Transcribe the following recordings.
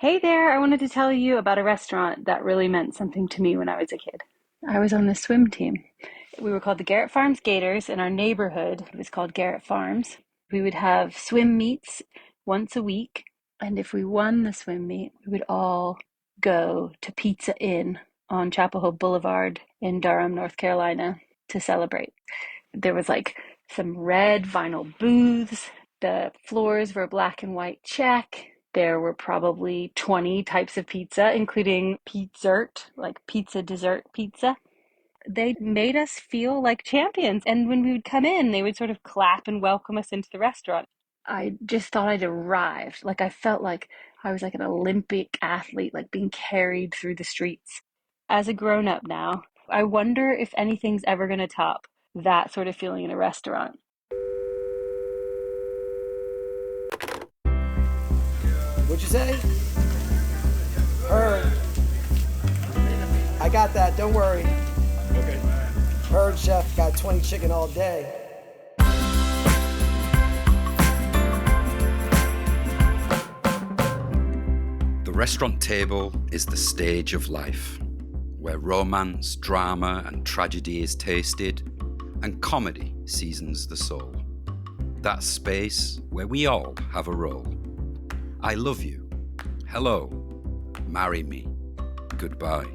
Hey there, I wanted to tell you about a restaurant that really meant something to me when I was a kid. I was on the swim team. We were called the Garrett Farms Gators. In our neighborhood, it was called Garrett Farms. We would have swim meets once a week, and if we won the swim meet, we would all go to Pizza Inn on Chapel Hill Boulevard in Durham, North Carolina to celebrate. There was like some red vinyl booths. The floors were black and white check. There were probably 20 types of pizza, including pizzert, like pizza, dessert pizza. They made us feel like champions. And when we would come in, they would sort of clap and welcome us into the restaurant. I just thought I'd arrived. Like I felt like I was like an Olympic athlete, like being carried through the streets. As a grown up now, I wonder if anything's ever going to top that sort of feeling in a restaurant. What'd you say? Heard. I got that, don't worry. Okay. Heard, chef, got 20 chicken all day. The restaurant table is the stage of life, where romance, drama, and tragedy is tasted, and comedy seasons the soul. That space where we all have a role. I love you. Hello. Marry me. Goodbye.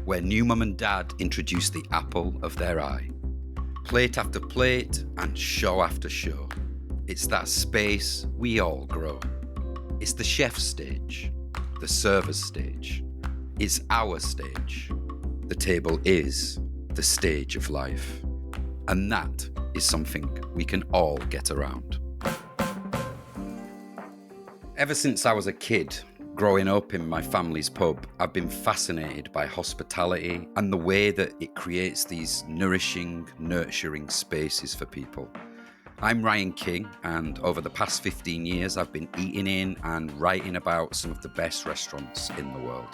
Where new mum and dad introduce the apple of their eye. Plate after plate and show after show. It's that space we all grow. It's the chef's stage, the server's stage. It's our stage. The table is the stage of life. And that is something we can all get around. Ever since I was a kid, growing up in my family's pub, I've been fascinated by hospitality and the way that it creates these nourishing, nurturing spaces for people. I'm Ryan King, and over the past 15 years, I've been eating in and writing about some of the best restaurants in the world.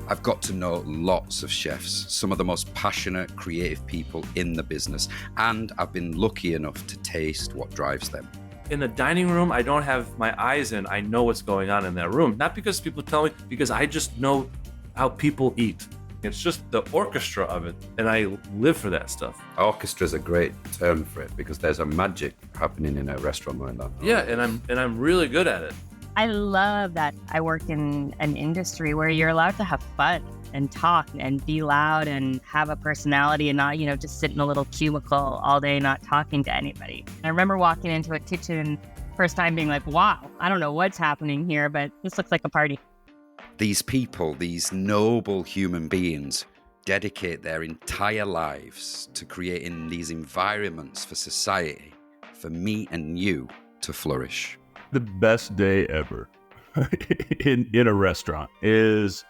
I've got to know lots of chefs, some of the most passionate, creative people in the business, and I've been lucky enough to taste what drives them. In the dining room, I don't have my eyes in. I know what's going on in that room. Not because people tell me, because I just know how people eat. It's just the orchestra of it, and I live for that stuff. Orchestra's a great term for it because there's a magic happening in a restaurant like that. Yeah, and I'm really good at it. I love that I work in an industry where you're allowed to have fun and talk and be loud and have a personality and not, just sit in a little cubicle all day not talking to anybody. I remember walking into a kitchen first time being like, wow, I don't know what's happening here, but this looks like a party. These people, these noble human beings, dedicate their entire lives to creating these environments for society, for me and you to flourish. The best day ever in a restaurant is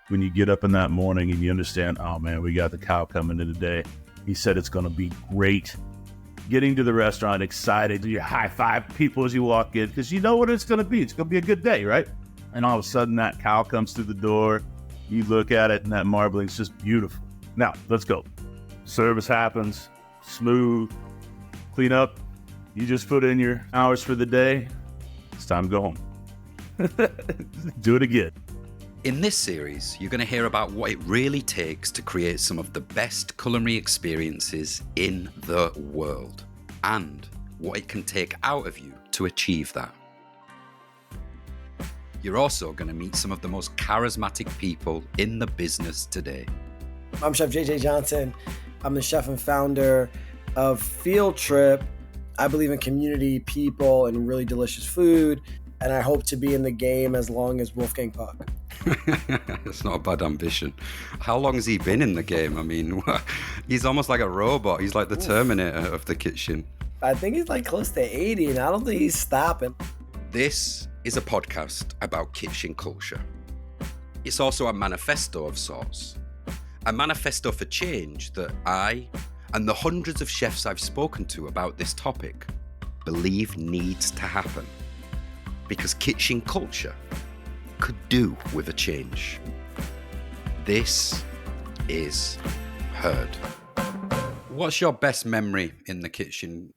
when you get up in that morning and you understand, oh man, we got the cow coming in today. He said it's going to be great. Getting to the restaurant, excited, you high five people as you walk in because you know what it's going to be. It's going to be a good day, right? And all of a sudden that cow comes through the door. You look at it and that marbling's just beautiful. Now, let's go. Service happens, smooth, clean up. You just put in your hours for the day. It's time to go home. Do it again. In this series, you're going to hear about what it really takes to create some of the best culinary experiences in the world and what it can take out of you to achieve that. You're also going to meet some of the most charismatic people in the business today. I'm Chef JJ Johnson. I'm the chef and founder of Field Trip. I believe in community, people, and really delicious food. And I hope to be in the game as long as Wolfgang Puck. It's not a bad ambition. How long has he been in the game? I mean, he's almost like a robot. He's like the Terminator of the kitchen. I think he's like close to 80, and I don't think he's stopping. This is a podcast about kitchen culture. It's also a manifesto of sorts. A manifesto for change that I and the hundreds of chefs I've spoken to about this topic believe needs to happen. Because kitchen culture could do with a change. This is Heard. What's your best memory in the kitchen?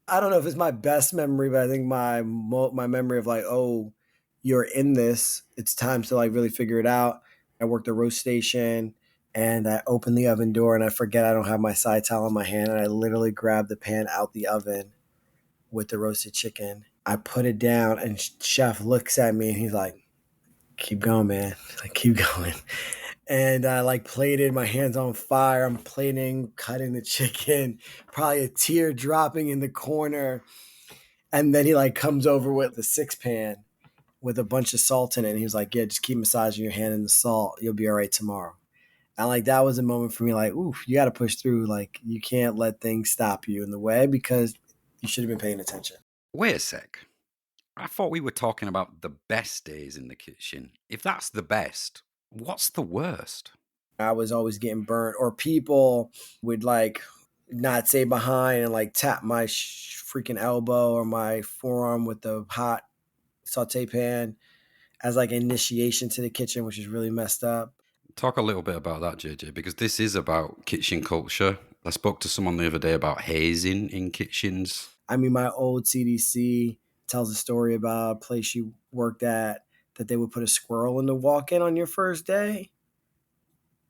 I don't know if it's my best memory, but I think my memory of like, you're in this, it's time to like really figure it out. I worked the roast station and I open the oven door and I forget I don't have my side towel in my hand. And I literally grab the pan out the oven with the roasted chicken. I put it down and chef looks at me and he's like, keep going, man. Like, keep going. And I like plated, my hands on fire. I'm plating, cutting the chicken, probably a tear dropping in the corner. And then he like comes over with the 6-pan with a bunch of salt in it. And he was like, yeah, just keep massaging your hand in the salt. You'll be all right tomorrow. And like, that was a moment for me, like, ooh, you got to push through. Like, you can't let things stop you in the way because you should have been paying attention. Wait a sec. I thought we were talking about the best days in the kitchen. If that's the best, what's the worst? I was always getting burnt, or people would like not say behind and like tap my freaking elbow or my forearm with the hot saute pan as like initiation to the kitchen, which is really messed up. Talk a little bit about that, JJ, because this is about kitchen culture. I spoke to someone the other day about hazing in kitchens. I mean, my old CDC tells a story about a place she worked at that they would put a squirrel in the walk-in on your first day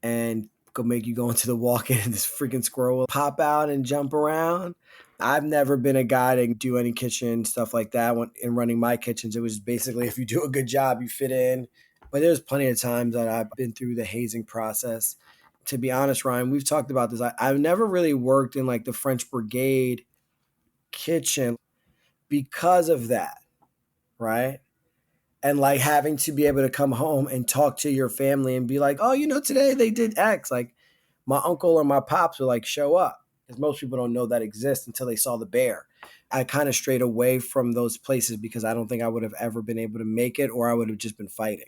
and go make you go into the walk-in and this freaking squirrel will pop out and jump around. I've never been a guy to do any kitchen stuff like that in running my kitchens. It was basically, if you do a good job, you fit in. But there's plenty of times that I've been through the hazing process. To be honest, Ryan, we've talked about this. I've never really worked in like the French Brigade kitchen because of that, right? And like having to be able to come home and talk to your family and be like, oh, today they did X. Like my uncle or my pops would like show up because most people don't know that exists until they saw the bear. I kind of strayed away from those places because I don't think I would have ever been able to make it, or I would have just been fighting.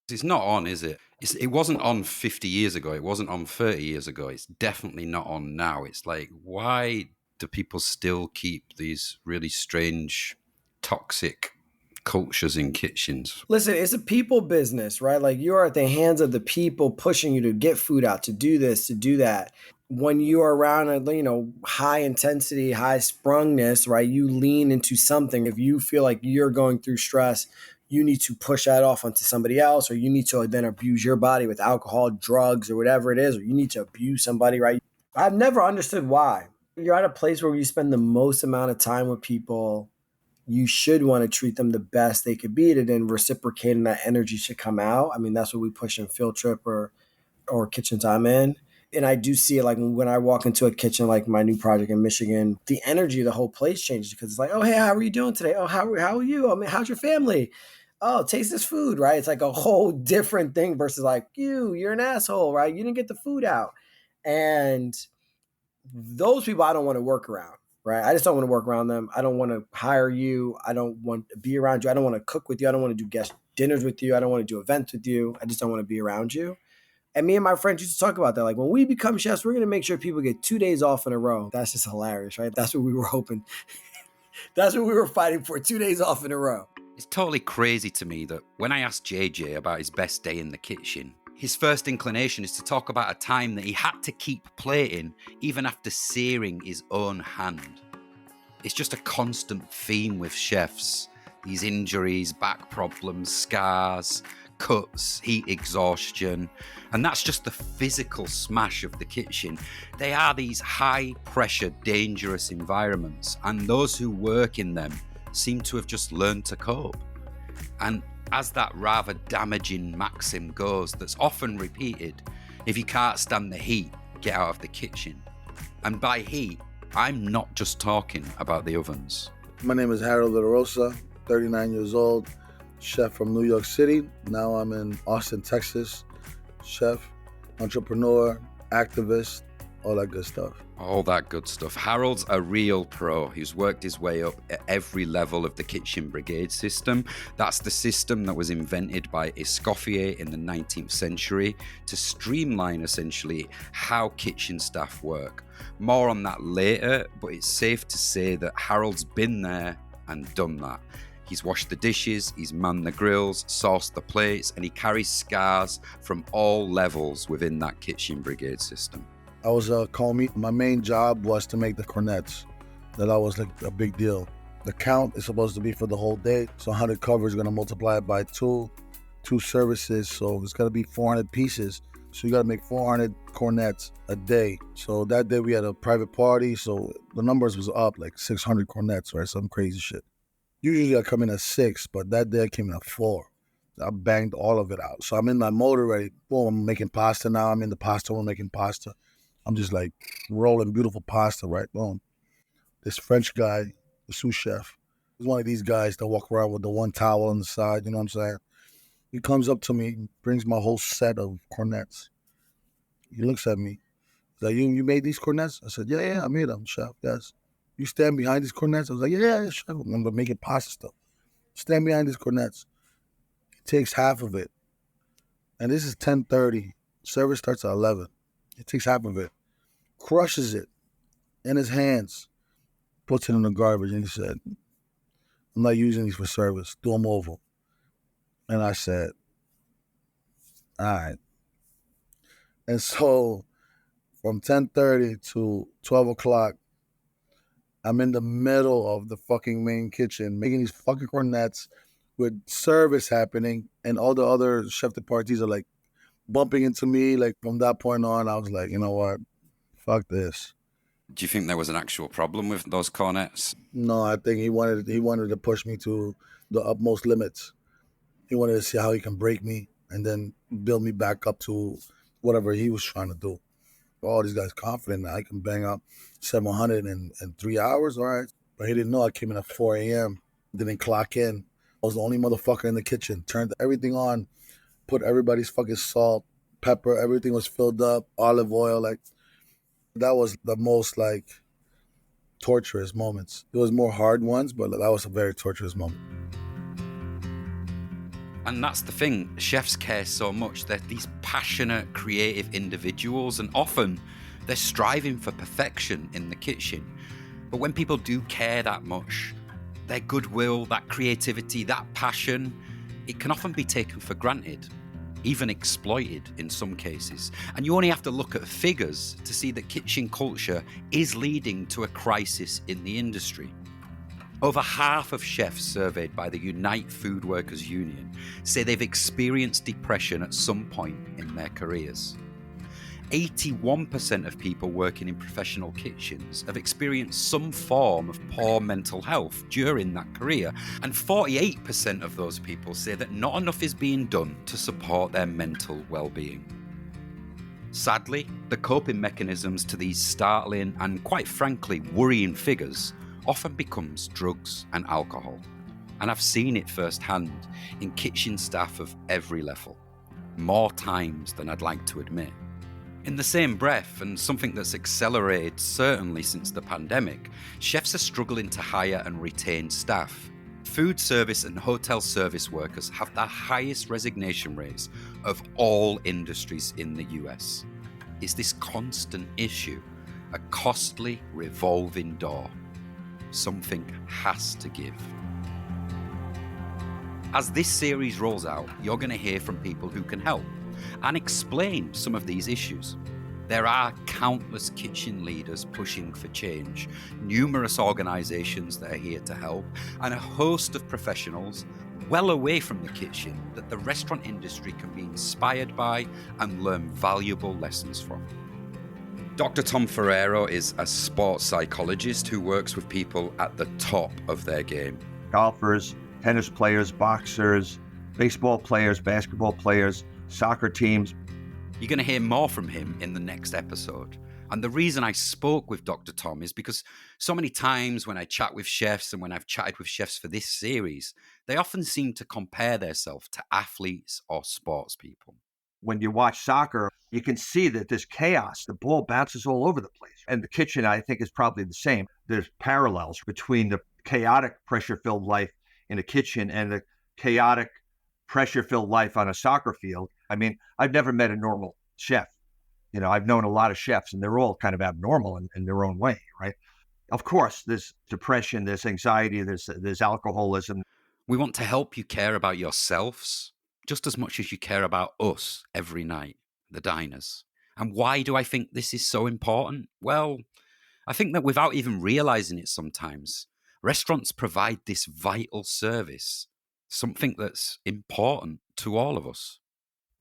It's not on, is it? It wasn't on 50 years ago. It wasn't on 30 years ago. It's definitely not on now. It's like, why do people still keep these really strange, toxic cultures in kitchens? Listen, it's a people business, right? Like you are at the hands of the people pushing you to get food out, to do this, to do that. When you are around high intensity, high sprungness, right? You lean into something. If you feel like you're going through stress, you need to push that off onto somebody else, or you need to then abuse your body with alcohol, drugs, or whatever it is, or you need to abuse somebody, right? I've never understood why. You're at a place where you spend the most amount of time with people. You should want to treat them the best they could be, to then reciprocating that energy should come out. I mean, that's what we push in Field Trip or kitchens I'm in. And I do see it like when I walk into a kitchen, like my new project in Michigan, the energy of the whole place changes because it's like, oh, hey, how are you doing today? Oh, how are you? I mean, how's your family? Oh, taste this food, right? It's like a whole different thing versus like, you're an asshole, right? You didn't get the food out. And those people I don't want to work around, right? I just don't want to work around them. I don't want to hire you. I don't want to be around you. I don't want to cook with you. I don't want to do guest dinners with you. I don't want to do events with you. I just don't want to be around you. And me and my friends used to talk about that. Like when we become chefs, we're going to make sure people get 2 days off in a row. That's just hilarious, right? That's what we were hoping. That's what we were fighting for, 2 days off in a row. It's totally crazy to me that when I asked JJ about his best day in the kitchen, his first inclination is to talk about a time that he had to keep plating even after searing his own hand. It's just a constant theme with chefs. These injuries, back problems, scars, cuts, heat exhaustion, and that's just the physical smash of the kitchen. They are these high-pressure, dangerous environments, and those who work in them seem to have just learned to cope. And as that rather damaging maxim goes, that's often repeated, if you can't stand the heat, get out of the kitchen. And by heat, I'm not just talking about the ovens. My name is Harold La Rosa, 39 years old, chef from New York City. Now I'm in Austin, Texas. Chef, entrepreneur, activist, all that good stuff. All that good stuff. Harold's a real pro. He's worked his way up at every level of the kitchen brigade system. That's the system that was invented by Escoffier in the 19th century to streamline essentially how kitchen staff work. More on that later, but it's safe to say that Harold's been there and done that. He's washed the dishes, he's manned the grills, sauced the plates, and he carries scars from all levels within that kitchen brigade system. I was a commis. My main job was to make the cornets. That was like a big deal. The count is supposed to be for the whole day. So 100 covers, going to multiply it by two services. So it's going to be 400 pieces. So you got to make 400 cornets a day. So that day we had a private party. So the numbers was up like 600 cornets, right? Some crazy shit. Usually I come in at 6, but that day I came in at 4. I banged all of it out. So I'm in my mode already. Boom, I'm making pasta now. I'm in the pasta room making pasta. I'm just like rolling beautiful pasta, right? Boom. This French guy, the sous chef, he's one of these guys that walk around with the one towel on the side, you know what I'm saying? He comes up to me, brings my whole set of cornets. He looks at me. He's like, you made these cornets? I said, yeah, I made them, chef, yes. You stand behind these cornets? I was like, yeah, chef. I'm making pasta stuff. Stand behind these cornets. He takes half of it. And this is 10:30. Service starts at 11. He takes half of it, crushes it in his hands, puts it in the garbage, and he said, I'm not using these for service. Do them over. And I said, all right. And so from 10:30 to 12 o'clock, I'm in the middle of the fucking main kitchen making these fucking cornets with service happening, and all the other chef de parties are like bumping into me. Like from that point on, I was like, you know what? Fuck this. Do you think there was an actual problem with those cornets? No, I think he wanted to push me to the utmost limits. He wanted to see how he can break me and then build me back up to whatever he was trying to do. All these guys confident that I can bang out 700 in 3 hours, all right. But he didn't know I came in at 4 a.m., didn't clock in. I was the only motherfucker in the kitchen, turned everything on, put everybody's fucking salt, pepper, everything was filled up, olive oil. Like, that was the most, like, torturous moments. There was more hard ones, but that was a very torturous moment. And that's the thing, chefs care so much. They're these passionate, creative individuals, and often they're striving for perfection in the kitchen. But when people do care that much, their goodwill, that creativity, that passion, it can often be taken for granted, even exploited in some cases. And you only have to look at figures to see that kitchen culture is leading to a crisis in the industry. Over half of chefs surveyed by the Unite Food Workers Union say they've experienced depression at some point in their careers. 81% of people working in professional kitchens have experienced some form of poor mental health during that career, and 48% of those people say that not enough is being done to support their mental well-being. Sadly, the coping mechanisms to these startling and, quite frankly, worrying figures often becomes drugs and alcohol. And I've seen it firsthand in kitchen staff of every level, more times than I'd like to admit. In the same breath, and something that's accelerated certainly since the pandemic, chefs are struggling to hire and retain staff. Food service and hotel service workers have the highest resignation rates of all industries in the US. It's this constant issue, a costly revolving door. Something has to give. As this series rolls out, you're going to hear from people who can help and explain some of these issues. There are countless kitchen leaders pushing for change, numerous organisations that are here to help, and a host of professionals well away from the kitchen that the restaurant industry can be inspired by and learn valuable lessons from. Dr. Tom Ferrero is a sports psychologist who works with people at the top of their game. Golfers, tennis players, boxers, baseball players, basketball players, soccer teams. You're going to hear more from him in the next episode. And the reason I spoke with Dr. Tom is because so many times when I chat with chefs and when I've chatted with chefs for this series, they often seem to compare themselves to athletes or sports people. When you watch soccer, you can see that there's chaos. The ball bounces all over the place. And the kitchen, I think, is probably the same. There's parallels between the chaotic, pressure-filled life in a kitchen and the chaotic, pressure-filled life on a soccer field. I mean, I've never met a normal chef. You know, I've known a lot of chefs, and they're all kind of abnormal in their own way, right? Of course, there's depression, there's anxiety, there's alcoholism. We want to help you care about yourselves just as much as you care about us every night, the diners. And why do I think this is so important? Well, I think that without even realizing it sometimes, Restaurants provide this vital service, something that's important to all of us.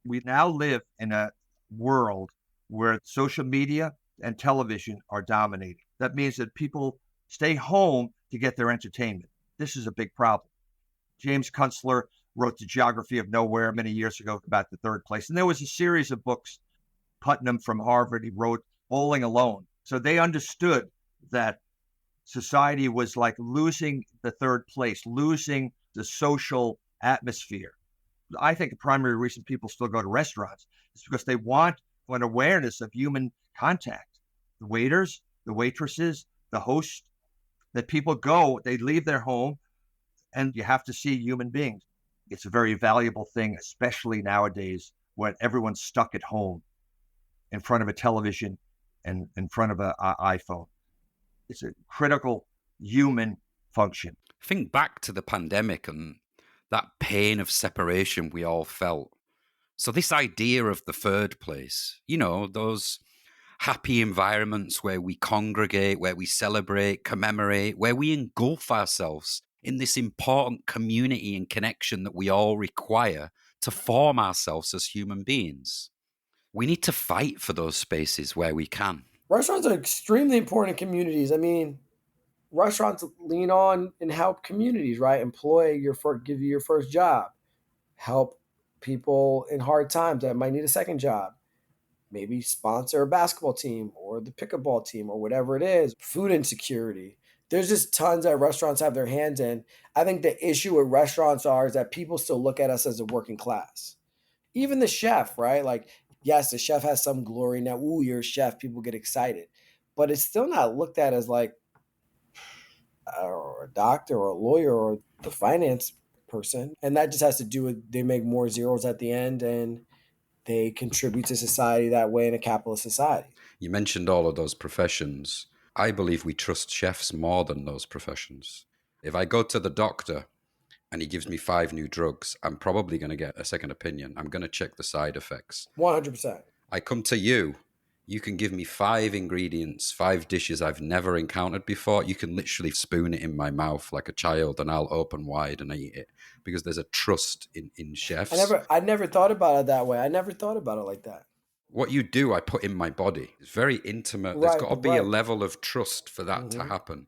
We now live in a world where social media and television are dominating. That means that people stay home to get their entertainment. This is a big problem. James Kunstler wrote The Geography of Nowhere many years ago about the third place. And there was a series of books. Putnam from Harvard, he wrote Bowling Alone. So they understood that society was like losing the third place, losing the social atmosphere. I think the primary reason people still go to restaurants is because they want an awareness of human contact. The waiters, the waitresses, the host, that people go, they leave their home, and you have to see human beings. It's a very valuable thing, especially nowadays when everyone's stuck at home in front of a television and in front of an iPhone. It's a critical human function. Think back to the pandemic and that pain of separation we all felt. So this idea of the third place, you know, those happy environments where we congregate, where we celebrate, commemorate, where we engulf ourselves in this important community and connection that we all require to form ourselves as human beings. We need to fight for those spaces where we can. Restaurants are extremely important in communities. I mean, restaurants lean on and help communities, right? Give you your first job, help people in hard times that might need a second job, maybe sponsor a basketball team or the pickleball team or whatever it is, food insecurity. There's just tons that restaurants have their hands in. I think the issue with restaurants is that people still look at us as a working class. Even the chef, right? Like, yes, the chef has some glory now. Ooh, you're a chef. People get excited. But it's still not looked at as like or a doctor or a lawyer or the finance person. And that just has to do with they make more zeros at the end and they contribute to society that way in a capitalist society. You mentioned all of those professions. I believe we trust chefs more than those professions. If I go to the doctor and he gives me 5 new drugs, I'm probably going to get a second opinion. I'm going to check the side effects. 100%. I come to you. You can give me 5 ingredients, 5 dishes I've never encountered before. You can literally spoon it in my mouth like a child and I'll open wide and eat it because there's a trust in chefs. I never thought about it that way. I never thought about it like that. What you do, I put in my body. It's very intimate. There's got to be a level of trust for that to happen.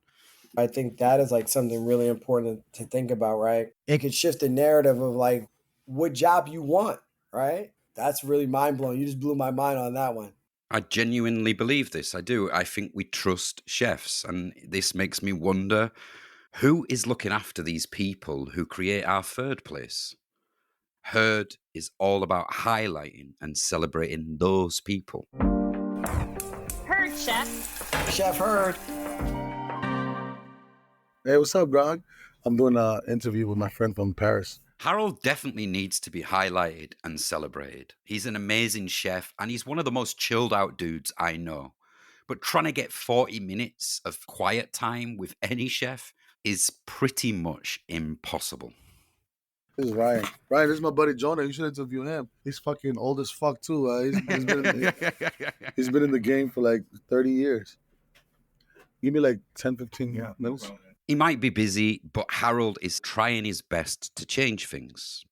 I think that is like something really important to think about, right? It could shift the narrative of like what job you want, right? That's really mind blowing. You just blew my mind on that one. I genuinely believe this. I do. I think we trust chefs. And this makes me wonder, who is looking after these people who create our third place? Herd is all about highlighting and celebrating those people. Herd, chef. Chef Herd. Hey, what's up, Grog? I'm doing an interview with my friend from Paris. Harold definitely needs to be highlighted and celebrated. He's an amazing chef and he's one of the most chilled out dudes I know. But trying to get 40 minutes of quiet time with any chef is pretty much impossible. This is Ryan. Ryan, this is my buddy Jonah. You should interview him. He's fucking old as fuck too. He's been in the game for like 30 years. Give me like 10, 15 minutes. He might be busy, but Harold is trying his best to change things.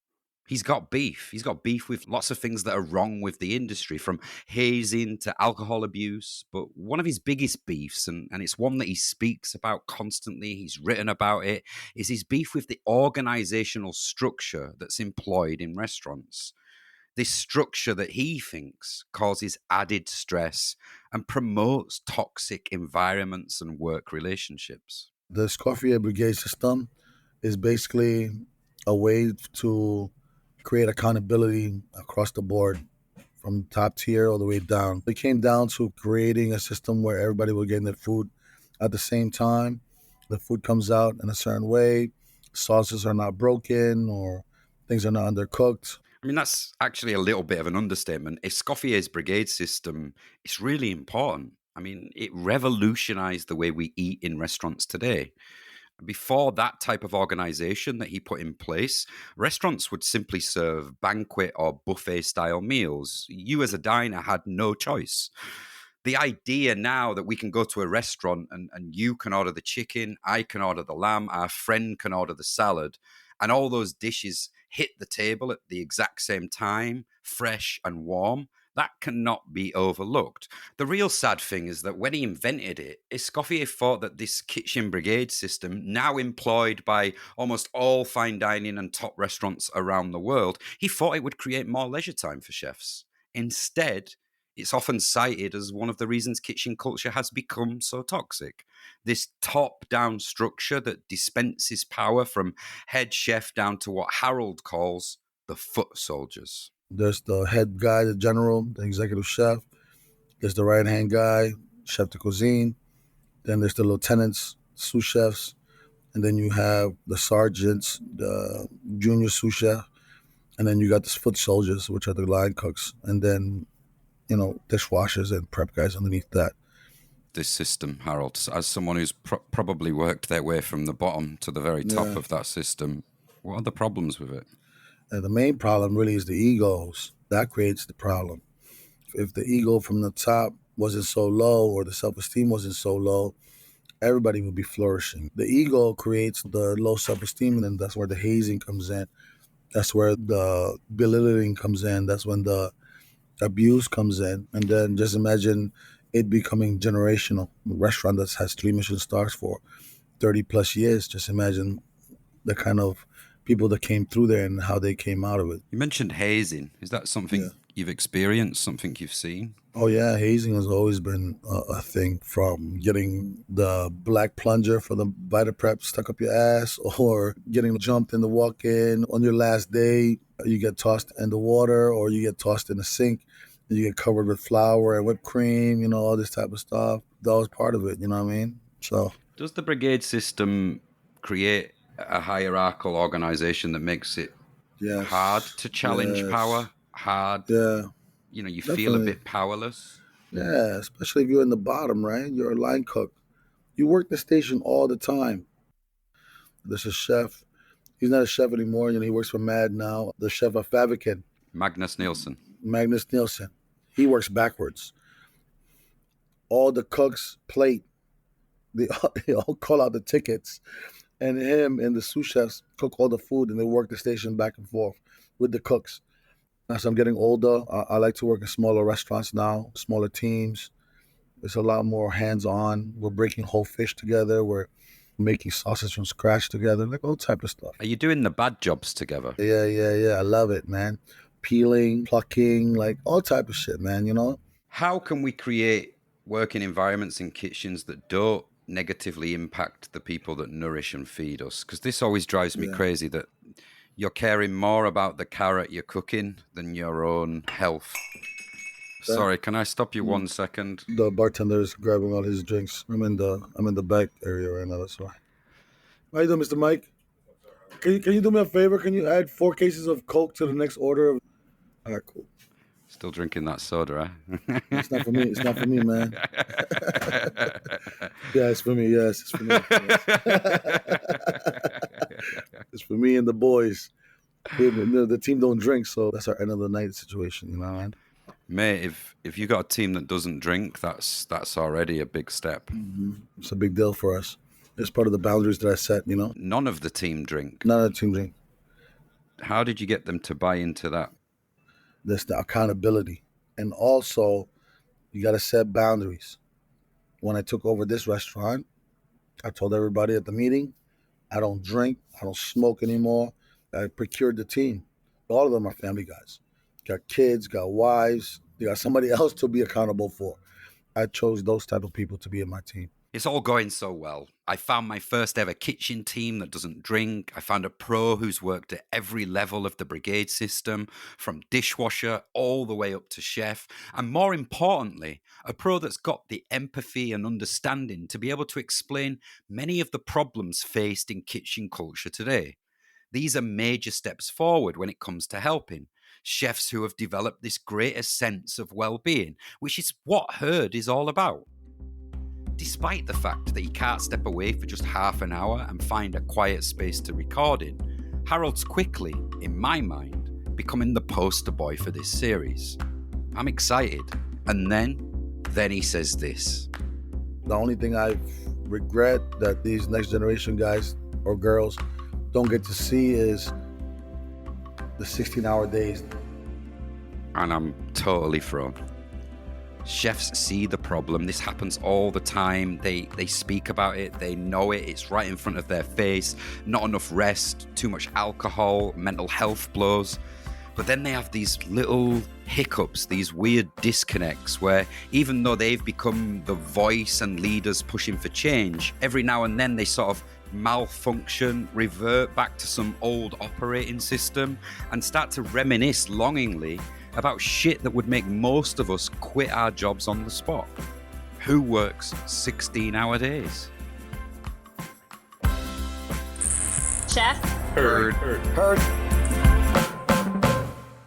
He's got beef. He's got beef with lots of things that are wrong with the industry, from hazing to alcohol abuse. But one of his biggest beefs, and it's one that he speaks about constantly, he's written about it, is his beef with the organizational structure that's employed in restaurants. This structure that he thinks causes added stress and promotes toxic environments and work relationships. The Escoffier Brigade system is basically a way to create accountability across the board from top tier all the way down. It came down to creating a system where everybody was getting their food at the same time. The food comes out in a certain way. Sauces are not broken or things are not undercooked. I mean, that's actually a little bit of an understatement. Escoffier's brigade system is really important. I mean, it revolutionized the way we eat in restaurants today. Before that type of organization that he put in place, restaurants would simply serve banquet or buffet style meals. You as a diner had no choice. The idea now that we can go to a restaurant and you can order the chicken, I can order the lamb, our friend can order the salad, and all those dishes hit the table at the exact same time, fresh and warm, that cannot be overlooked. The real sad thing is that when he invented it, Escoffier thought that this kitchen brigade system, now employed by almost all fine dining and top restaurants around the world, he thought it would create more leisure time for chefs. Instead, it's often cited as one of the reasons kitchen culture has become so toxic. This top-down structure that dispenses power from head chef down to what Harold calls the foot soldiers. There's the head guy, the general, the executive chef. There's the right-hand guy, chef de cuisine. Then there's the lieutenants, sous chefs. And then you have the sergeants, the junior sous chef. And then you got the foot soldiers, which are the line cooks. And then, dishwashers and prep guys underneath that. This system, Harold, as someone who's probably worked their way from the bottom to the very top of that system, what are the problems with it? The main problem really is the egos. That creates the problem. If the ego from the top wasn't so low or the self-esteem wasn't so low, everybody would be flourishing. The ego creates the low self-esteem, and then that's where the hazing comes in. That's where the belittling comes in. That's when the abuse comes in. And then just imagine it becoming generational. A restaurant that has 3 Michelin stars for 30 plus years. Just imagine the kind of people that came through there and how they came out of it. You mentioned hazing. Is that something you've experienced, something you've seen? Oh, yeah. Hazing has always been a thing, from getting the black plunger for the Vita Prep stuck up your ass, or getting jumped in the walk-in on your last day. You get tossed in the water, or you get tossed in the sink, and you get covered with flour and whipped cream, all this type of stuff. That was part of it, you know what I mean? So, does the brigade system create a hierarchical organization that makes it hard to challenge power? Hard? Yeah. You Definitely. Feel a bit powerless? Yeah, especially if you're in the bottom, right? You're a line cook. You work the station all the time. There's a chef. He's not a chef anymore. He works for MAD now. The chef of Faviken. Magnus Nielsen. He works backwards. All the cooks plate. They all call out the tickets. And him and the sous chefs cook all the food, and they work the station back and forth with the cooks. As I'm getting older, I like to work in smaller restaurants now, smaller teams. It's a lot more hands-on. We're breaking whole fish together. We're making sausage from scratch together, like all type of stuff. Are you doing the bad jobs together? Yeah. I love it, man. Peeling, plucking, like all type of shit, man, How can we create working environments in kitchens that don't negatively impact the people that nourish and feed us? Because this always drives me crazy, that you're caring more about the carrot you're cooking than your own health. Sorry, can I stop you 1 second? The bartender is grabbing all his drinks. I'm in the back area right now, that's why. How you doing, Mr. Mike? Can you do me a favor? Can you add 4 cases of Coke to the next order? All right, cool. Still drinking that soda, eh? It's not for me. It's not for me, man. Yeah, it's for me. Yes, it's for me. It's for me and the boys. The team don't drink, so that's our end of the night situation, man. Mate, if you got a team that doesn't drink, that's already a big step. Mm-hmm. It's a big deal for us. It's part of the boundaries that I set, None of the team drink. None of the team drink. How did you get them to buy into that? There's the accountability. And also, you got to set boundaries. When I took over this restaurant, I told everybody at the meeting, I don't drink, I don't smoke anymore. I procured the team. All of them are family guys. Got kids, got wives. They got somebody else to be accountable for. I chose those type of people to be in my team. It's all going so well. I found my first ever kitchen team that doesn't drink. I found a pro who's worked at every level of the brigade system, from dishwasher all the way up to chef. And more importantly, a pro that's got the empathy and understanding to be able to explain many of the problems faced in kitchen culture today. These are major steps forward when it comes to helping chefs who have developed this greater sense of well-being, which is what Herd is all about. Despite the fact that he can't step away for just half an hour and find a quiet space to record in, Harold's quickly, in my mind, becoming the poster boy for this series. I'm excited. And then Then he says this. The only thing I regret that these next generation guys or girls don't get to see is the 16-hour days. And I'm totally thrown. Chefs see the problem. This happens all the time. They speak about it. They know it. It's right in front of their face. Not enough rest, too much alcohol, mental health blows. But then they have these little hiccups, these weird disconnects where even though they've become the voice and leaders pushing for change, every now and then they sort of malfunction, revert back to some old operating system and start to reminisce longingly about shit that would make most of us quit our jobs on the spot. Who works 16-hour days? Chef? Heard.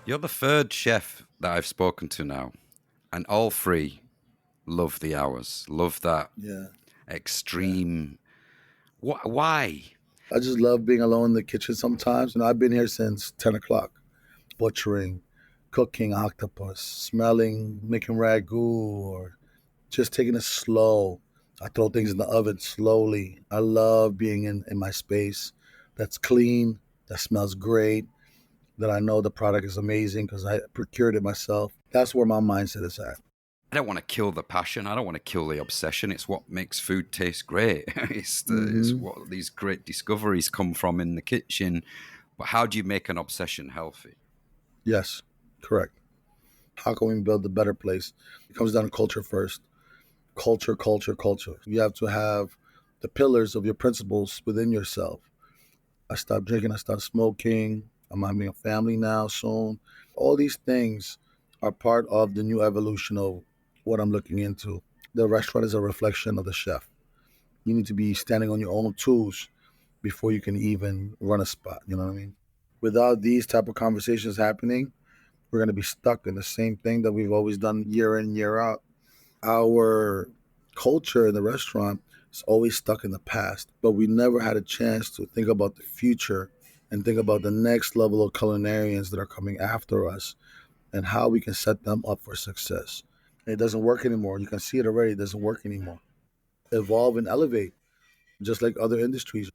You're the third chef that I've spoken to now, and all three love the hours, love that extreme. Why? I just love being alone in the kitchen sometimes. I've been here since 10 o'clock, butchering, cooking octopus, smelling, making ragu, or just taking it slow. I throw things in the oven slowly. I love being in my space that's clean, that smells great, that I know the product is amazing because I procured it myself. That's where my mindset is at. I don't want to kill the passion. I don't want to kill the obsession. It's what makes food taste great. It's what these great discoveries come from in the kitchen. But how do you make an obsession healthy? Yes, correct. How can we build a better place? It comes down to culture first. Culture. You have to have the pillars of your principles within yourself. I stopped drinking, I stopped smoking. I'm having a family now soon. All these things are part of the new evolution of what I'm looking into. The restaurant is a reflection of the chef. You need to be standing on your own tools before you can even run a spot. You know what I mean? Without these type of conversations happening, we're going to be stuck in the same thing that we've always done year in, year out. Our culture in the restaurant is always stuck in the past, but we never had a chance to think about the future and think about the next level of culinarians that are coming after us and how we can set them up for success. And it doesn't work anymore. You can see it already. It doesn't work anymore. Evolve and elevate, just like other industries.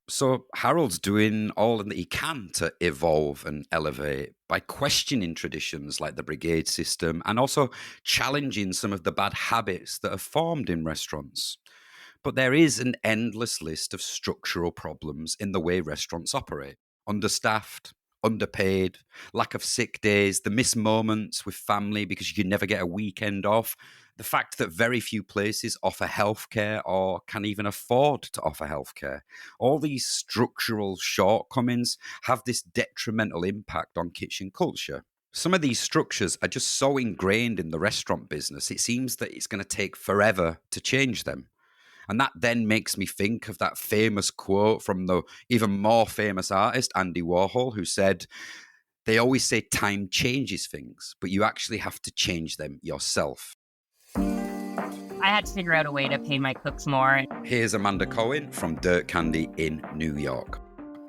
So Harold's doing all that he can to evolve and elevate by questioning traditions like the brigade system and also challenging some of the bad habits that have formed in restaurants. But there is an endless list of structural problems in the way restaurants operate. Understaffed, underpaid, lack of sick days, the missed moments with family because you can never get a weekend off, the fact that very few places offer healthcare or can even afford to offer healthcare. All these structural shortcomings have this detrimental impact on kitchen culture. Some of these structures are just so ingrained in the restaurant business, it seems that it's going to take forever to change them. And that then makes me think of that famous quote from the even more famous artist, Andy Warhol, who said, "They always say time changes things, but you actually have to change them yourself." I had to figure out a way to pay my cooks more. Here's Amanda Cohen from Dirt Candy in New York.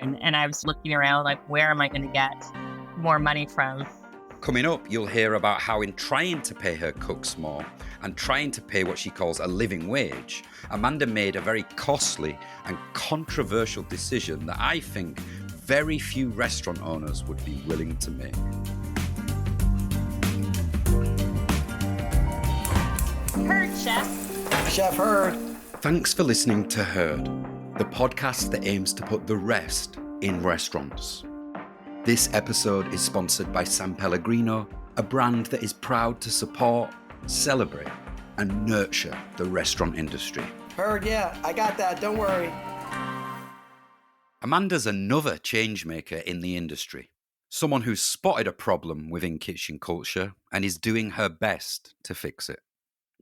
And I was looking around like, where am I going to get more money from? Coming up, you'll hear about how in trying to pay her cooks more and trying to pay what she calls a living wage, Amanda made a very costly and controversial decision that I think very few restaurant owners would be willing to make. Heard, Chef. Chef Heard. Thanks for listening to Heard, the podcast that aims to put the rest in restaurants. This episode is sponsored by San Pellegrino, a brand that is proud to support, celebrate, and nurture the restaurant industry. Heard, yeah, I got that. Don't worry. Amanda's another changemaker in the industry, someone who's spotted a problem within kitchen culture and is doing her best to fix it.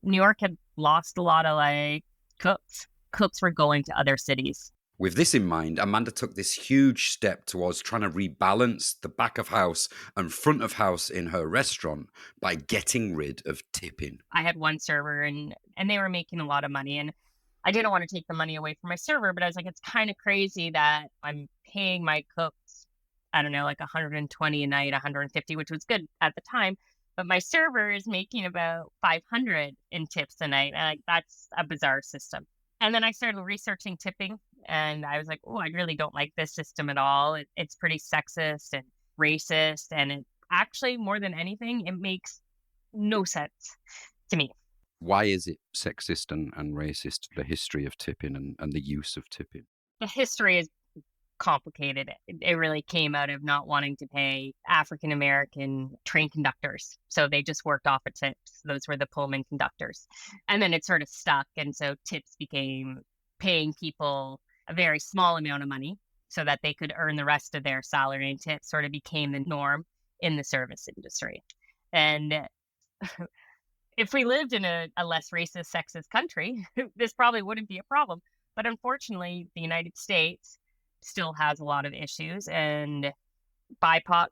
New York had lost a lot of cooks. Cooks were going to other cities. With this in mind, Amanda took this huge step towards trying to rebalance the back of house and front of house in her restaurant by getting rid of tipping. I had one server and they were making a lot of money, and I didn't want to take the money away from my server, but I was like, it's kind of crazy that I'm paying my cooks, I don't know, like 120 a night, 150, which was good at the time. but my server is making about 500 in tips a night. And that's a bizarre system. And then I started researching tipping, and I was like, oh, I really don't like this system at all. It's pretty sexist and racist. And it actually, more than anything, it makes no sense to me. Why is it sexist and racist, the history of tipping and the use of tipping? The history is complicated. It really came out of not wanting to pay African American train conductors. So they just worked off of tips. Those were the Pullman conductors. And then it sort of stuck. And so tips became paying people a very small amount of money so that they could earn the rest of their salary, and tips sort of became the norm in the service industry. And if we lived in a less racist, sexist country, this probably wouldn't be a problem. But unfortunately, the United States still has a lot of issues, and BIPOC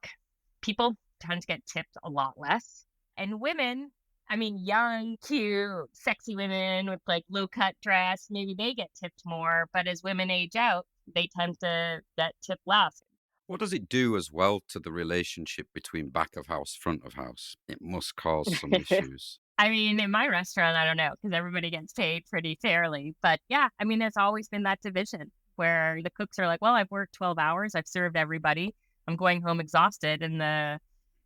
people tend to get tipped a lot less. And women, I mean, young, cute, sexy women with like low cut dress, maybe they get tipped more. But as women age out, they tend to get tipped less. What does it do as well to the relationship between back of house, front of house? It must cause some issues. I mean, in my restaurant, I don't know, because everybody gets paid pretty fairly. But yeah, I mean, there's always been that division where the cooks are like, well, I've worked 12 hours. I've served everybody. I'm going home exhausted. And the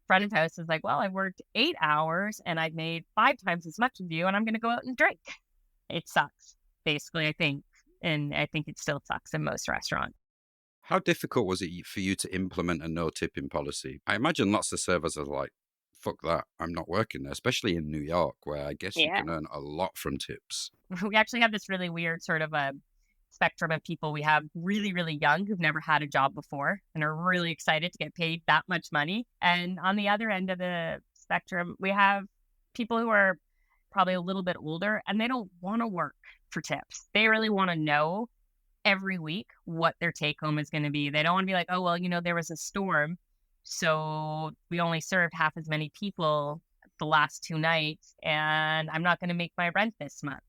front of house is like, well, I've worked 8 hours and I've made 5 times as much as you, and I'm going to go out and drink. It sucks, basically, I think. And I think it still sucks in most restaurants. How difficult was it for you to implement a no tipping policy? I imagine lots of servers are like, fuck that, I'm not working there, especially in New York, where I guess you can earn a lot from tips. We actually have this really weird sort of a spectrum of people. We have really, really young who've never had a job before and are really excited to get paid that much money. And on the other end of the spectrum, we have people who are probably a little bit older and they don't want to work for tips. They really want to know every week what their take home is going to be. They don't want to be like, oh, well, there was a storm, so we only served half as many people the last 2 nights, and I'm not going to make my rent this month.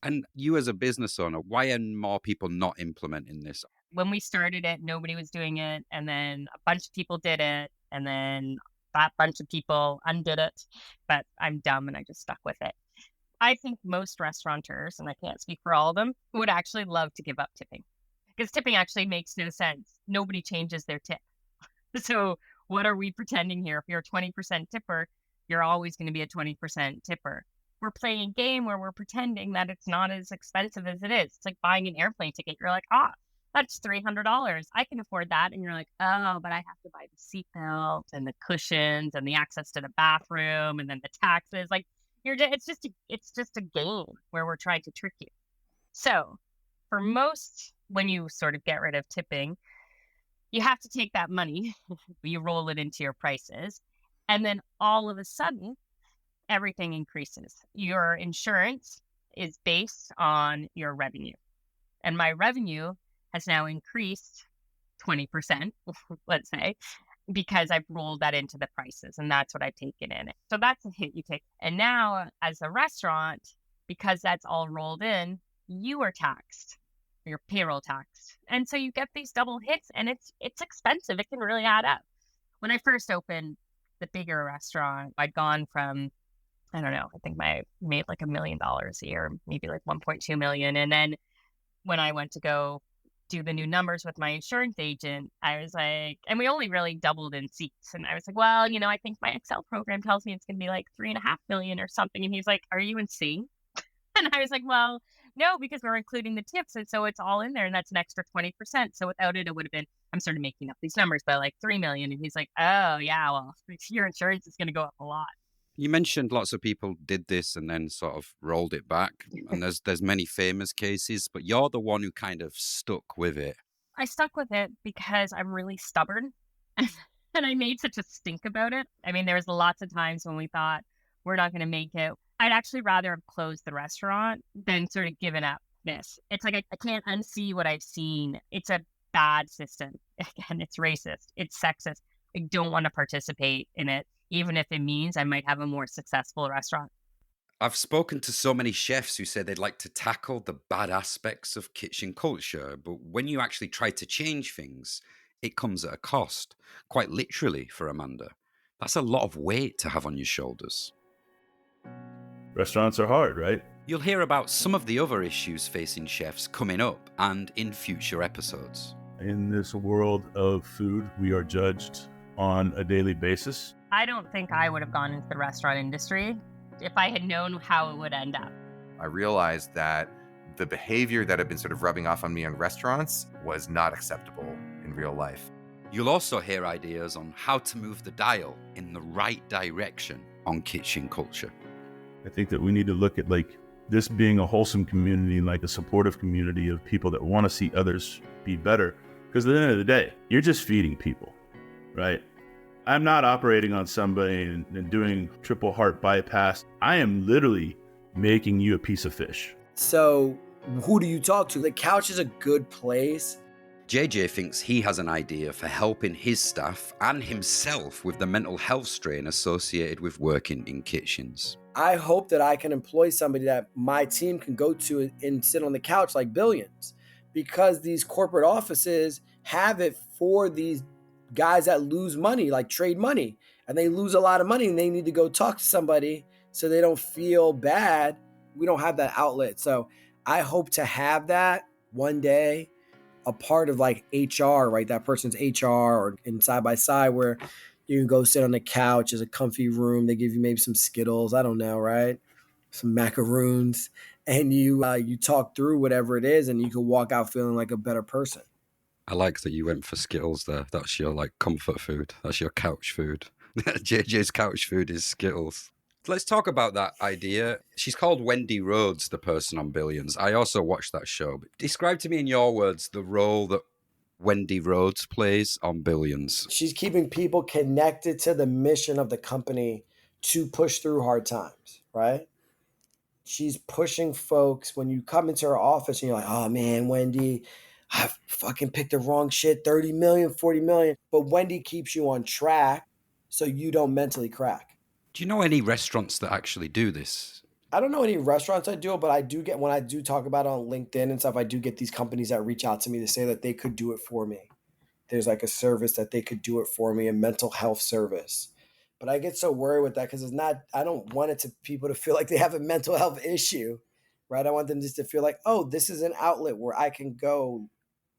And you as a business owner, why are more people not implementing this? When we started it, nobody was doing it. And then a bunch of people did it. And then that bunch of people undid it. But I'm dumb and I just stuck with it. I think most restaurateurs, and I can't speak for all of them, would actually love to give up tipping. Because tipping actually makes no sense. Nobody changes their tip. So what are we pretending here? If you're a 20% tipper, you're always going to be a 20% tipper. We're playing a game where we're pretending that it's not as expensive as it is. It's like buying an airplane ticket. You're like, that's $300. I can afford that. And you're like, oh, but I have to buy the seatbelt and the cushions and the access to the bathroom and then the taxes. Like it's just a game where we're trying to trick you. So for most, when you sort of get rid of tipping, you have to take that money, you roll it into your prices, and then all of a sudden, everything increases. Your insurance is based on your revenue. And my revenue has now increased 20%, let's say, because I've rolled that into the prices, and that's what I've taken in. So that's a hit you take. And now as a restaurant, because that's all rolled in, you are taxed, your payroll taxed. And so you get these double hits, and it's expensive. It can really add up. When I first opened the bigger restaurant, I'd gone from, I don't know, I think I made like $1 million a year, maybe like 1.2 million. And then when I went to go do the new numbers with my insurance agent, I was like, and we only really doubled in seats. And I was like, well, I think my Excel program tells me it's going to be like 3.5 million or something. And he's like, are you insane? And I was like, well, no, because we're including the tips. And so it's all in there. And that's an extra 20%. So without it, it would have been, I'm sort of making up these numbers, but like 3 million. And he's like, oh, yeah, well, your insurance is going to go up a lot. You mentioned lots of people did this and then sort of rolled it back. And there's many famous cases, but you're the one who kind of stuck with it. I stuck with it because I'm really stubborn and I made such a stink about it. I mean, there was lots of times when we thought we're not going to make it. I'd actually rather have closed the restaurant than sort of given up this. It's like I can't unsee what I've seen. It's a bad system. Again, it's racist. It's sexist. I don't want to participate in it, even if it means I might have a more successful restaurant. I've spoken to so many chefs who say they'd like to tackle the bad aspects of kitchen culture, but when you actually try to change things, it comes at a cost, quite literally for Amanda. That's a lot of weight to have on your shoulders. Restaurants are hard, right? You'll hear about some of the other issues facing chefs coming up and in future episodes. In this world of food, we are judged on a daily basis. I don't think I would have gone into the restaurant industry if I had known how it would end up. I realized that the behavior that had been sort of rubbing off on me in restaurants was not acceptable in real life. You'll also hear ideas on how to move the dial in the right direction on kitchen culture. I think that we need to look at like this being a wholesome community, like a supportive community of people that want to see others be better. Because at the end of the day, you're just feeding people, right? I'm not operating on somebody and doing triple heart bypass. I am literally making you a piece of fish. So who do you talk to? The couch is a good place. JJ thinks he has an idea for helping his staff and himself with the mental health strain associated with working in kitchens. I hope that I can employ somebody that my team can go to and sit on the couch like Billions, because these corporate offices have it for these guys that lose money, like trade money, and they lose a lot of money and they need to go talk to somebody so they don't feel bad. We don't have that outlet. So I hope to have that one day, a part of like HR, right? That person's HR, or in side by side where you can go sit on the couch. There's a comfy room. They give you maybe some Skittles. I don't know, right? Some macaroons. And you talk through whatever it is and you can walk out feeling like a better person. I like that you went for Skittles there. That's your like comfort food. That's your couch food. JJ's couch food is Skittles. Let's talk about that idea. She's called Wendy Rhodes, the person on Billions. I also watched that show. But describe to me in your words the role that Wendy Rhodes plays on Billions. She's keeping people connected to the mission of the company to push through hard times, right? She's pushing folks. When you come into her office and you're like, oh man, Wendy, I fucking picked the wrong shit, 30 million, 40 million. But Wendy keeps you on track so you don't mentally crack. Do you know any restaurants that actually do this? I don't know any restaurants that do it, but I do get, when I do talk about it on LinkedIn and stuff, I do get these companies that reach out to me to say that they could do it for me. There's like a service that they could do it for me, a mental health service. But I get so worried with that because it's not, I don't want it to people to feel like they have a mental health issue, right? I want them just to feel like, oh, this is an outlet where I can go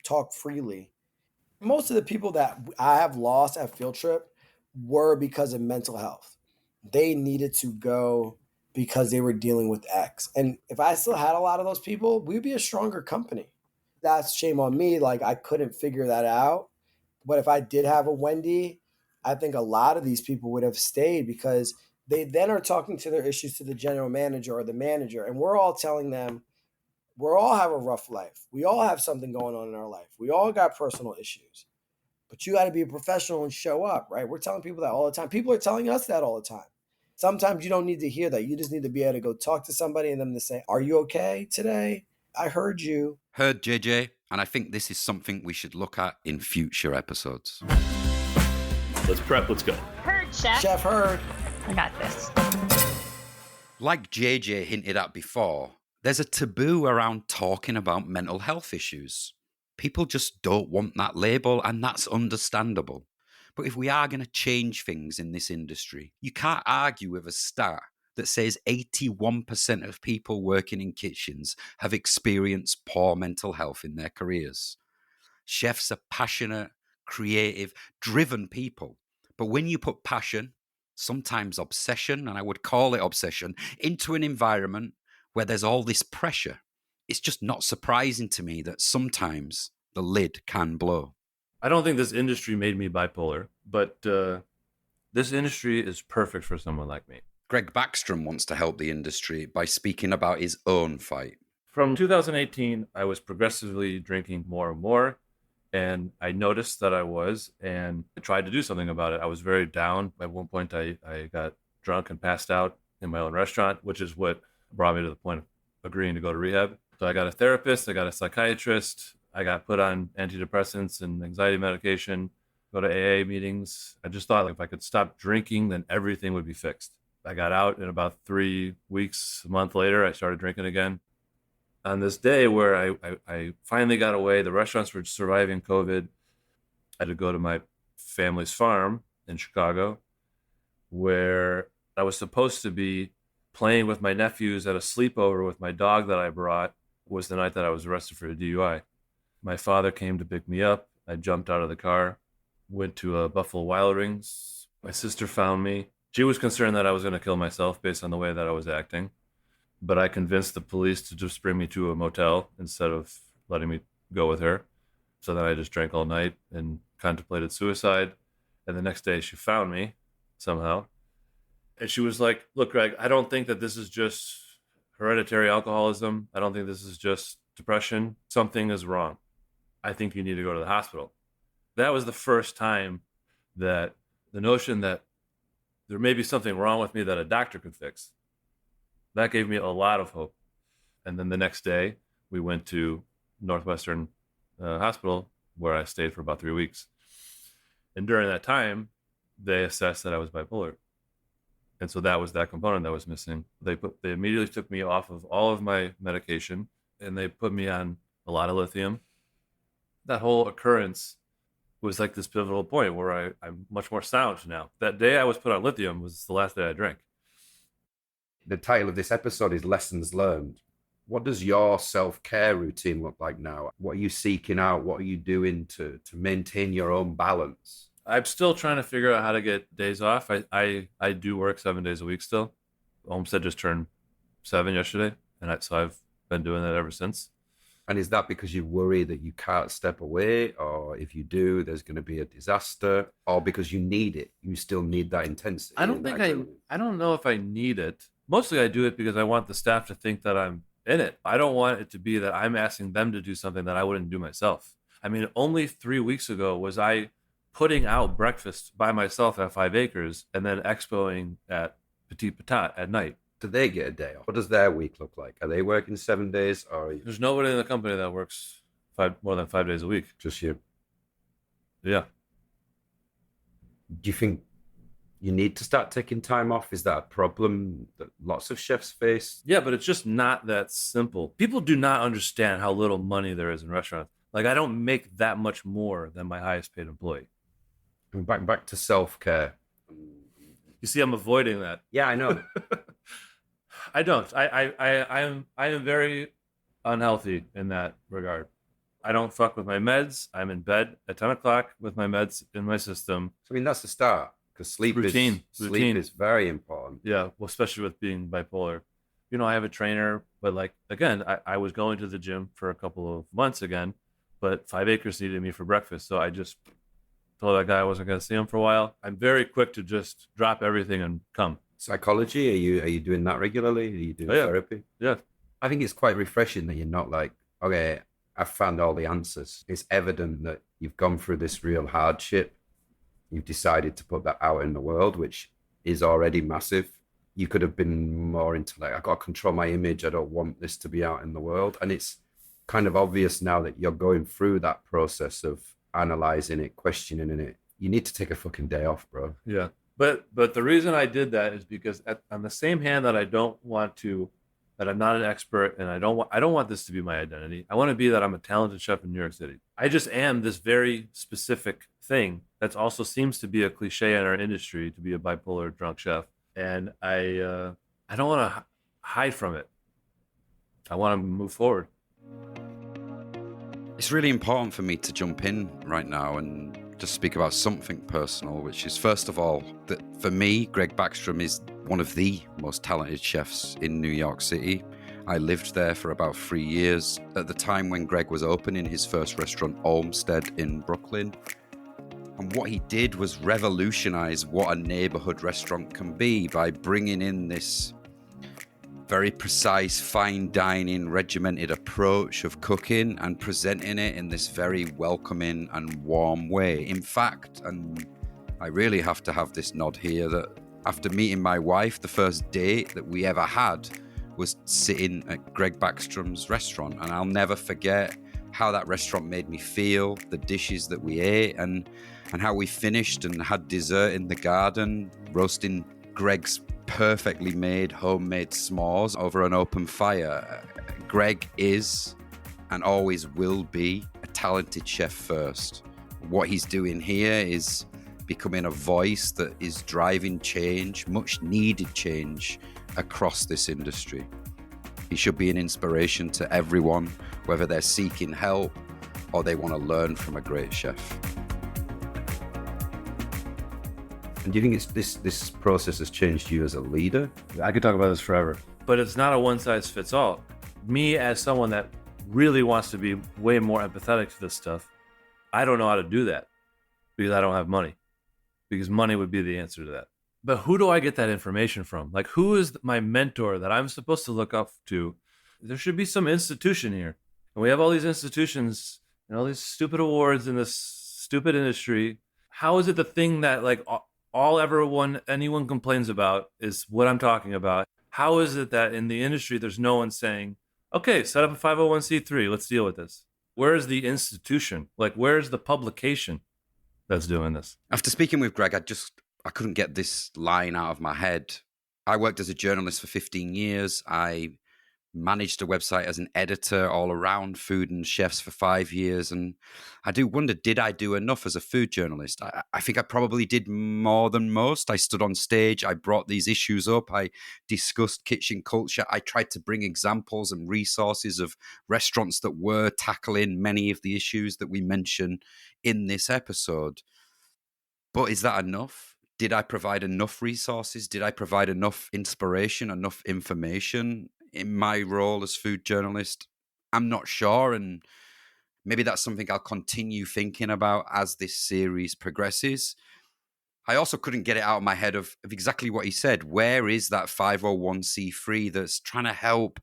talk freely. Most of the people that I have lost at Field Trip were because of mental health. They needed to go because they were dealing with X. And if I still had a lot of those people, we'd be a stronger company. That's shame on me. Like I couldn't figure that out. But if I did have a Wendy, I think a lot of these people would have stayed because they then are talking to their issues to the general manager or the manager. And we're all telling them, we all have a rough life. We all have something going on in our life. We all got personal issues. But you got to be a professional and show up, right? We're telling people that all the time. People are telling us that all the time. Sometimes you don't need to hear that. You just need to be able to go talk to somebody and them to say, are you okay today? I heard you. Heard, JJ, and I think this is something we should look at in future episodes. Let's prep, let's go. Heard, Chef. Chef Heard. I got this. Like JJ hinted at before, there's a taboo around talking about mental health issues. People just don't want that label, and that's understandable. But if we are going to change things in this industry, you can't argue with a stat that says 81% of people working in kitchens have experienced poor mental health in their careers. Chefs are passionate, creative, driven people. But when you put passion, sometimes obsession, and I would call it obsession, into an environment where there's all this pressure, it's just not surprising to me that sometimes the lid can blow. I don't think this industry made me bipolar, but this industry is perfect for someone like me. Greg Backstrom wants to help the industry by speaking about his own fight. From 2018, I was progressively drinking more and more, and I noticed that I was, and I tried to do something about it. I was very down. At one point, I got drunk and passed out in my own restaurant, which is what brought me to the point of agreeing to go to rehab. So I got a therapist, I got a psychiatrist, I got put on antidepressants and anxiety medication, go to AA meetings. I just thought, like, if I could stop drinking, then everything would be fixed. I got out, and about 3 weeks, a month later, I started drinking again. On this day where I finally got away, the restaurants were surviving COVID. I had to go to my family's farm in Chicago. where I was supposed to be playing with my nephews at a sleepover with my dog that I brought. Was the night that I was arrested for a DUI. My father came to pick me up. I jumped out of the car, went to a Buffalo Wild Wings. My sister found me. She was concerned that I was going to kill myself based on the way that I was acting. But I convinced the police to just bring me to a motel instead of letting me go with her. So then I just drank all night and contemplated suicide. And the next day she found me somehow. And she was like, look, Greg, I don't think that this is just hereditary alcoholism. I don't think this is just depression. Something is wrong. I think you need to go to the hospital. That was the first time that the notion that there may be something wrong with me that a doctor could fix, that gave me a lot of hope. And then the next day, we went to Northwestern Hospital, where I stayed for about 3 weeks. And during that time, they assessed that I was bipolar. And so that was that component that was missing. They immediately took me off of all of my medication, and they put me on a lot of lithium. That whole occurrence was like this pivotal point where I'm much more sound now. That day I was put on lithium was the last day I drank. The title of this episode is Lessons Learned. What does your self-care routine look like now? What are you seeking out? What are you doing to maintain your own balance? I'm still trying to figure out how to get days off. I do work 7 days a week still. Homestead just turned 7 yesterday, and so I've been doing that ever since. And is that because you worry that you can't step away, or if you do, there's going to be a disaster, or because you need it? You still need that intensity? I don't know if I need it. Mostly I do it because I want the staff to think that I'm in it. I don't want it to be that I'm asking them to do something that I wouldn't do myself. I mean, only 3 weeks ago was I putting out breakfast by myself at 5 Acres and then expoing at Petit Patat at night. Do they get a day off? What does their week look like? Are they working 7 days, or there's nobody in the company that works more than 5 days a week? Just you? Yeah. Do you think you need to start taking time off? Is that a problem that lots of chefs face? Yeah, but it's just not that simple. People do not understand how little money there is in restaurants. Like, I don't make that much more than my highest paid employee. And back to self-care. You see, I'm avoiding that. Yeah, I know. I don't. I am very unhealthy in that regard. I don't fuck with my meds. I'm in bed at 10 o'clock with my meds in my system. So, I mean, that's the start, because sleep is very important. Yeah, well, especially with being bipolar. You know, I have a trainer, but like, again, I was going to the gym for a couple of months again, but 5 Acres needed me for breakfast. So I just told that guy I wasn't going to see him for a while. I'm very quick to just drop everything and come. Psychology, are you doing that regularly? Are you doing therapy? Yeah. I think it's quite refreshing that you're not like, okay, I've found all the answers. It's evident that you've gone through this real hardship. You've decided to put that out in the world, which is already massive. You could have been more into like, I've got to control my image. I don't want this to be out in the world. And it's kind of obvious now that you're going through that process of analyzing it, questioning it. You need to take a fucking day off, bro. Yeah. But the reason I did that is because on the same hand that I'm not an expert and I don't want this to be my identity. I want to be that I'm a talented chef in New York City. I just am this very specific thing that also seems to be a cliche in our industry, to be a bipolar drunk chef. And I don't want to hide from it. I want to move forward. It's really important for me to jump in right now and just speak about something personal, which is, first of all, that for me, Greg Backstrom is one of the most talented chefs in New York City. I lived there for about 3 years at the time when Greg was opening his first restaurant, Olmsted, in Brooklyn. And what he did was revolutionize what a neighborhood restaurant can be by bringing in this very precise, fine dining, regimented approach of cooking and presenting it in this very welcoming and warm way. In fact, and I really have to have this nod here, that after meeting my wife, the first date that we ever had was sitting at Greg Backstrom's restaurant. And I'll never forget how that restaurant made me feel, the dishes that we ate, and how we finished and had dessert in the garden, roasting Greg's perfectly made homemade s'mores over an open fire. Greg is and always will be a talented chef first. What he's doing here is becoming a voice that is driving change, much needed change across this industry. He should be an inspiration to everyone, whether they're seeking help or they want to learn from a great chef. And do you think this process has changed you as a leader? I could talk about this forever. But it's not a one size fits all. Me, as someone that really wants to be way more empathetic to this stuff, I don't know how to do that because I don't have money, because money would be the answer to that. But who do I get that information from? Like, who is my mentor that I'm supposed to look up to? There should be some institution here. And we have all these institutions and all these stupid awards in this stupid industry. How is it the thing that like anyone complains about is what I'm talking about? How is it that in the industry, there's no one saying, okay, set up a 501c3, let's deal with this? Where is the institution? Like, where's the publication that's doing this? After speaking with Greg, I couldn't get this line out of my head. I worked as a journalist for 15 years. I managed a website as an editor all around food and chefs for 5 years. And I do wonder, did I do enough as a food journalist? I think I probably did more than most. I stood on stage. I brought these issues up. I discussed kitchen culture. I tried to bring examples and resources of restaurants that were tackling many of the issues that we mention in this episode. But is that enough? Did I provide enough resources? Did I provide enough inspiration, enough information in my role as food journalist? I'm not sure. And maybe that's something I'll continue thinking about as this series progresses. I also couldn't get it out of my head of exactly what he said. Where is that 501c3 that's trying to help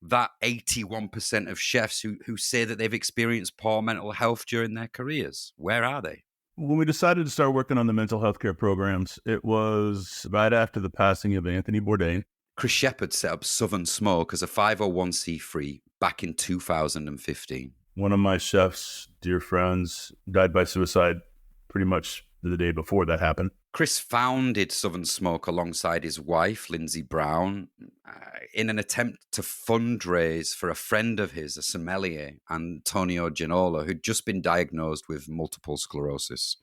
that 81% of chefs who say that they've experienced poor mental health during their careers? Where are they? When we decided to start working on the mental health care programs, it was right after the passing of Anthony Bourdain. Chris Shepard set up Southern Smoke as a 501c3 back in 2015. One of my chefs, dear friends, died by suicide pretty much the day before that happened. Chris founded Southern Smoke alongside his wife, Lindsay Brown, in an attempt to fundraise for a friend of his, a sommelier, Antonio Ginola, who'd just been diagnosed with multiple sclerosis.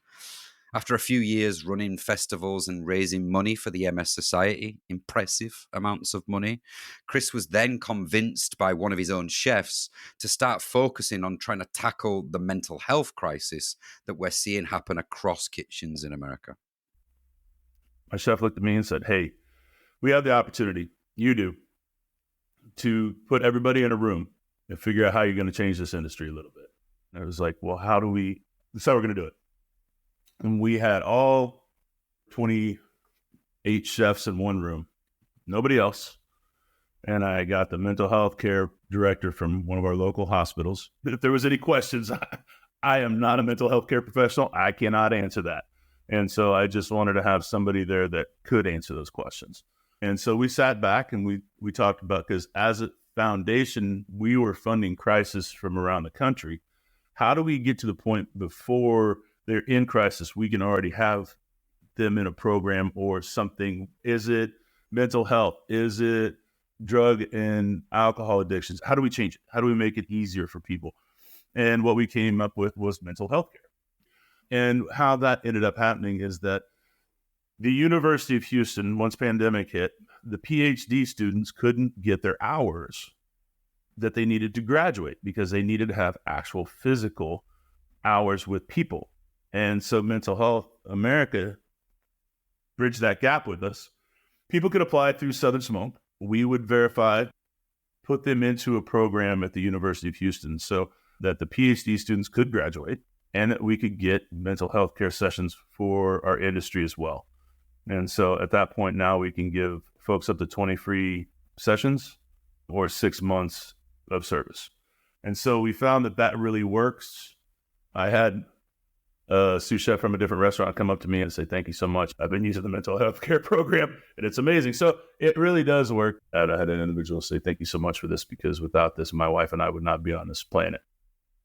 After a few years running festivals and raising money for the MS Society, impressive amounts of money, Chris was then convinced by one of his own chefs to start focusing on trying to tackle the mental health crisis that we're seeing happen across kitchens in America. My chef looked at me and said, hey, we have the opportunity, you do, to put everybody in a room and figure out how you're going to change this industry a little bit. And I was like, well, that's how we're going to do it. And we had all 28 chefs in one room, nobody else. And I got the mental health care director from one of our local hospitals. If there was any questions, I am not a mental health care professional. I cannot answer that. And so I just wanted to have somebody there that could answer those questions. And so we sat back and we talked about, because as a foundation, we were funding crisis from around the country. How do we get to the point before they're in crisis, we can already have them in a program or something? Is it mental health? Is it drug and alcohol addictions? How do we change it? How do we make it easier for people? And what we came up with was mental health care. And how that ended up happening is that the University of Houston, once pandemic hit, the PhD students couldn't get their hours that they needed to graduate because they needed to have actual physical hours with people. And so Mental Health America bridged that gap with us. People could apply through Southern Smoke. We would verify, put them into a program at the University of Houston so that the PhD students could graduate and that we could get mental health care sessions for our industry as well. And so at that point now we can give folks up to 20 free sessions or 6 months of service. And so we found that really works. I had a sous chef from a different restaurant come up to me and say, thank you so much. I've been using the mental health care program and it's amazing. So it really does work. And I had an individual say, thank you so much for this, because without this, my wife and I would not be on this planet.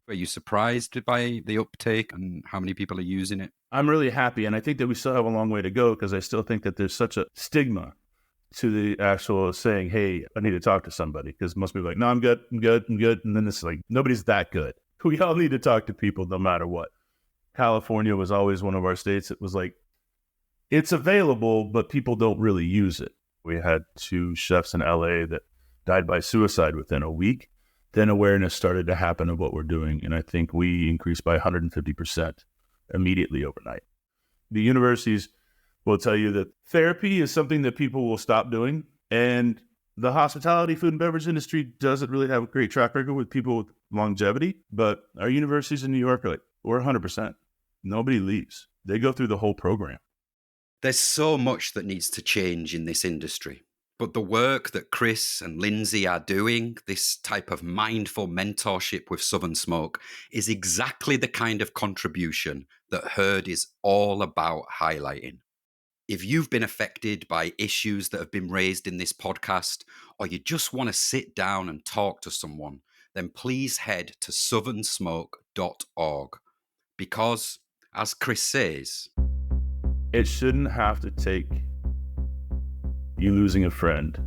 Are you surprised by the uptake and how many people are using it? I'm really happy. And I think that we still have a long way to go, because I still think that there's such a stigma to the actual saying, hey, I need to talk to somebody, because most people are like, no, I'm good. And then it's like, nobody's that good. We all need to talk to people no matter what. California was always one of our states. It was like, it's available, but people don't really use it. We had 2 chefs in LA that died by suicide within a week. Then awareness started to happen of what we're doing. And I think we increased by 150% immediately overnight. The universities will tell you that therapy is something that people will stop doing. And the hospitality, food and beverage industry doesn't really have a great track record with people with longevity. But our universities in New York are like, we're 100%. Nobody leaves. They go through the whole program. There's so much that needs to change in this industry. But the work that Chris and Lindsay are doing, this type of mindful mentorship with Southern Smoke, is exactly the kind of contribution that Herd is all about highlighting. If you've been affected by issues that have been raised in this podcast, or you just want to sit down and talk to someone, then please head to southernsmoke.org. Because, as Chris says, it shouldn't have to take you losing a friend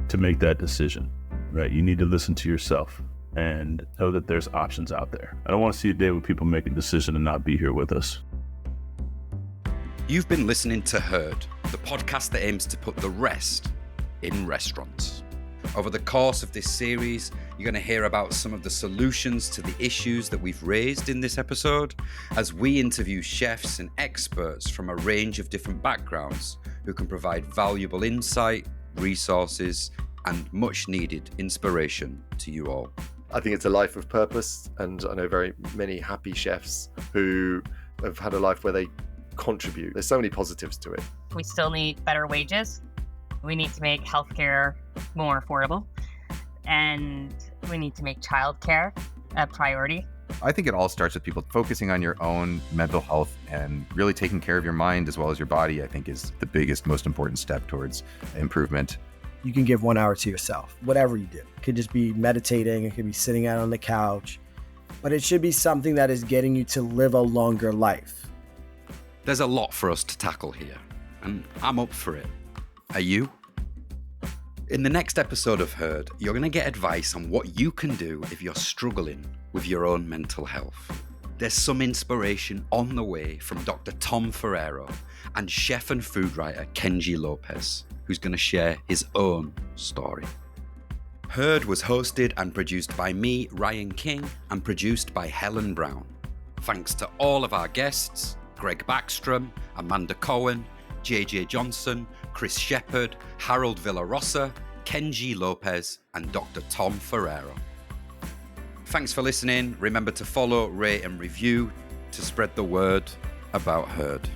to make that decision, right? You need to listen to yourself and know that there's options out there. I don't want to see a day where people make a decision and not be here with us. You've been listening to Herd, the podcast that aims to put the rest in restaurants. Over the course of this series, you're going to hear about some of the solutions to the issues that we've raised in this episode as we interview chefs and experts from a range of different backgrounds who can provide valuable insight, resources, and much needed inspiration to you all. I think it's a life of purpose, and I know very many happy chefs who have had a life where they contribute. There's so many positives to it. We still need better wages. We need to make healthcare more affordable, and we need to make childcare a priority. I think it all starts with people focusing on your own mental health and really taking care of your mind as well as your body, I think is the biggest, most important step towards improvement. You can give 1 hour to yourself, whatever you do. It could just be meditating, it could be sitting out on the couch, but it should be something that is getting you to live a longer life. There's a lot for us to tackle here, and I'm up for it. Are you? In the next episode of Herd, you're going to get advice on what you can do if you're struggling with your own mental health. There's some inspiration on the way from Dr. Tom Ferrero and chef and food writer Kenji Lopez, who's going to share his own story. Herd was hosted and produced by me, Ryan King, and produced by Helen Brown. Thanks to all of our guests, Greg Backstrom, Amanda Cohen, JJ Johnson, Chris Shepherd, Harold Villarosa, Kenji Lopez, and Dr. Tom Ferrero. Thanks for listening. Remember to follow, rate, and review to spread the word about Herd.